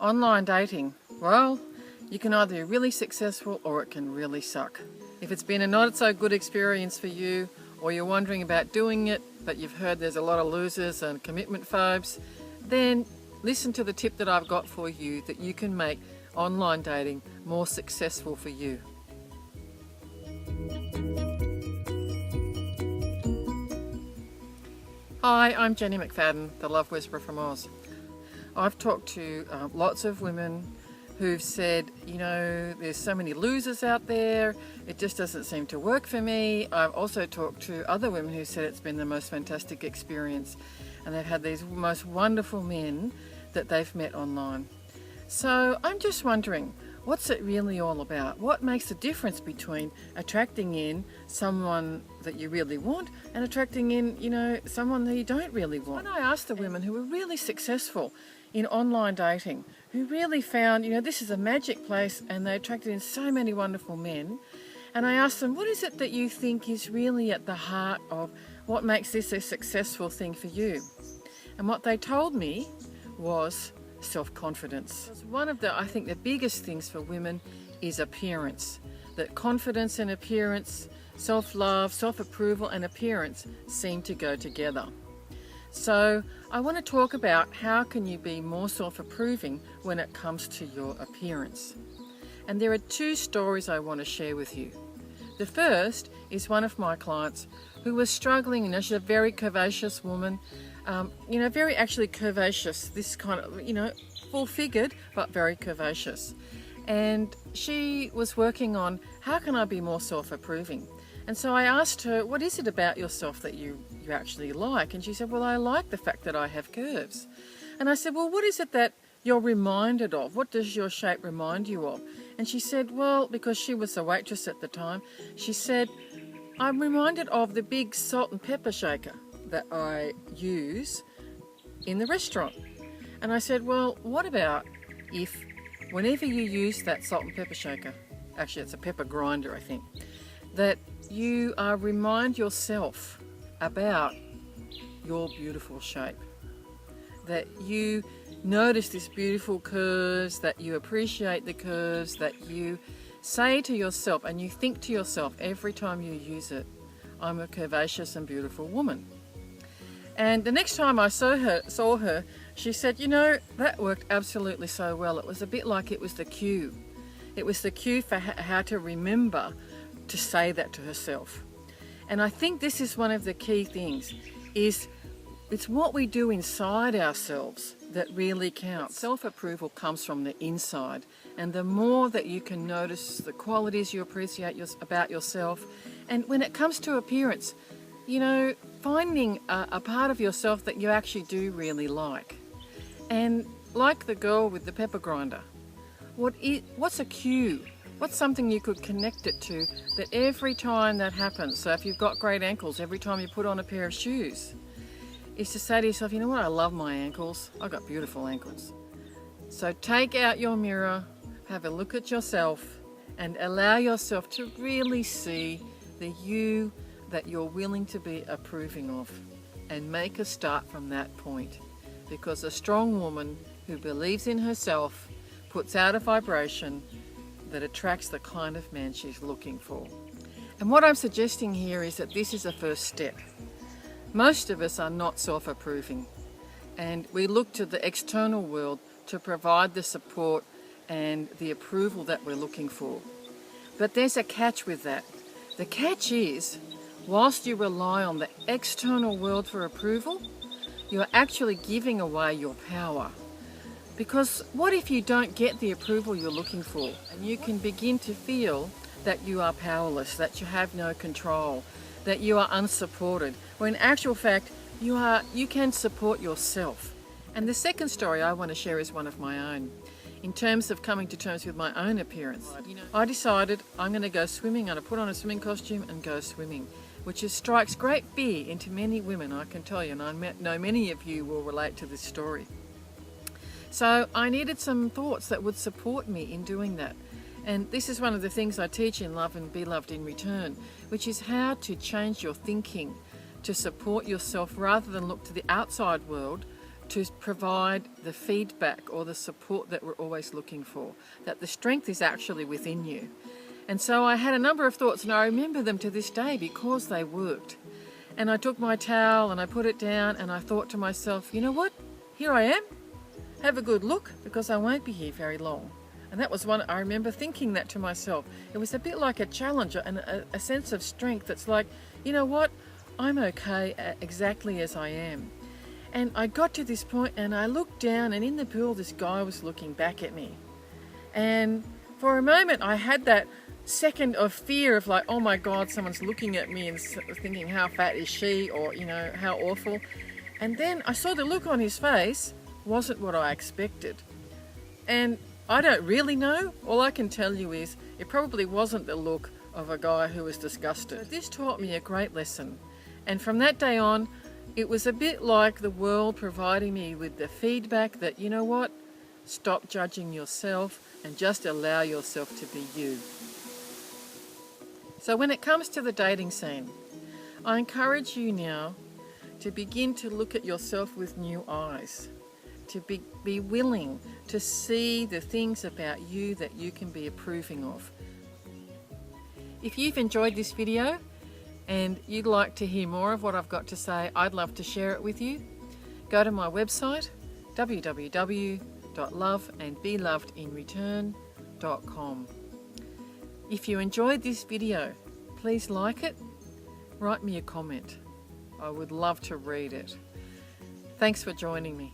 Online dating, well, you can either be really successful or it can really suck. If it's been a not so good experience for you, or you're wondering about doing it, but you've heard there's a lot of losers and commitment phobes, then listen to the tip that I've got for you that you can make online dating more successful for you. Hi, I'm Jenny McFadden, the Love Whisperer from Oz. I've talked to lots of women who've said, there's so many losers out there, it just doesn't seem to work for me. I've also talked to other women who said it's been the most fantastic experience and they've had these most wonderful men that they've met online. So I'm just wondering, what's it really all about? What makes the difference between attracting in someone that you really want and attracting in, someone that you don't really want? When I asked the women who were really successful in online dating, who really found, this is a magic place and they attracted in so many wonderful men, and I asked them, what is it that you think is really at the heart of what makes this a successful thing for you? And what they told me was self-confidence. One of I think the biggest things for women is appearance. That confidence and appearance, self-love, self-approval and appearance seem to go together. So I want to talk about how can you be more self-approving when it comes to your appearance. And there are two stories I want to share with you. The first is one of my clients who was struggling. She's a very curvaceous woman, very actually curvaceous, this kind of, full-figured, but very curvaceous. And she was working on, how can I be more self-approving? And so I asked her, what is it about yourself that you actually like? And she said, well, I like the fact that I have curves. And I said, well, what is it that you're reminded of? What does your shape remind you of? And she said, well, because she was a waitress at the time, she said, I'm reminded of the big salt and pepper shaker that I use in the restaurant. And I said, well, what about if whenever you use that salt and pepper shaker, actually it's a pepper grinder I think, that you remind yourself about your beautiful shape, that you notice this beautiful curves, that you appreciate the curves, that you say to yourself and you think to yourself every time you use it, I'm a curvaceous and beautiful woman. And the next time I saw her, she said, that worked absolutely so well. It was a bit like it was the cue. It was the cue for how to remember to say that to herself. And I think this is one of the key things, is it's what we do inside ourselves that really counts. Self-approval comes from the inside, and the more that you can notice the qualities you appreciate about yourself, and when it comes to appearance, finding a part of yourself that you actually do really like. And like the girl with the pepper grinder, what's a cue? What's something you could connect it to that every time that happens, so if you've got great ankles, every time you put on a pair of shoes, is to say to yourself, you know what, I love my ankles. I've got beautiful ankles. So take out your mirror, have a look at yourself, and allow yourself to really see the you that you're willing to be approving of, and make a start from that point. Because a strong woman who believes in herself puts out a vibration that attracts the kind of man she's looking for. And what I'm suggesting here is that this is a first step. Most of us are not self-approving, and we look to the external world to provide the support and the approval that we're looking for. But there's a catch with that. The catch is, whilst you rely on the external world for approval, you're actually giving away your power. Because what if you don't get the approval you're looking for, and you can begin to feel that you are powerless, that you have no control, that you are unsupported, when in actual fact you can support yourself. And the second story I want to share is one of my own. In terms of coming to terms with my own appearance, I decided I'm going to go swimming. I'm going to put on a swimming costume and go swimming, which strikes great fear into many women, I can tell you, and I know many of you will relate to this story. So I needed some thoughts that would support me in doing that. And this is one of the things I teach in Love and Be Loved in Return, which is how to change your thinking to support yourself rather than look to the outside world to provide the feedback or the support that we're always looking for, that the strength is actually within you. And so I had a number of thoughts, and I remember them to this day because they worked. And I took my towel and I put it down, and I thought to myself, you know what? Here I am. Have a good look, because I won't be here very long. And that was one, I remember thinking that to myself. It was a bit like a challenge and a sense of strength. It's like, you know what? I'm okay exactly as I am. And I got to this point and I looked down, and in the pool this guy was looking back at me. And for a moment I had that second of fear of like, oh my God, someone's looking at me and thinking, how fat is she, or you know, how awful. And then I saw the look on his face wasn't what I expected. And I don't really know. All I can tell you is it probably wasn't the look of a guy who was disgusted. So this taught me a great lesson. And from that day on, it was a bit like the world providing me with the feedback that, you know what, stop judging yourself and just allow yourself to be you. So when it comes to the dating scene, I encourage you now to begin to look at yourself with new eyes, to be willing to see the things about you that you can be approving of. If you've enjoyed this video and you'd like to hear more of what I've got to say, I'd love to share it with you. Go to my website, www.loveandbelovedinreturn.com. If you enjoyed this video, please like it, write me a comment. I would love to read it. Thanks for joining me.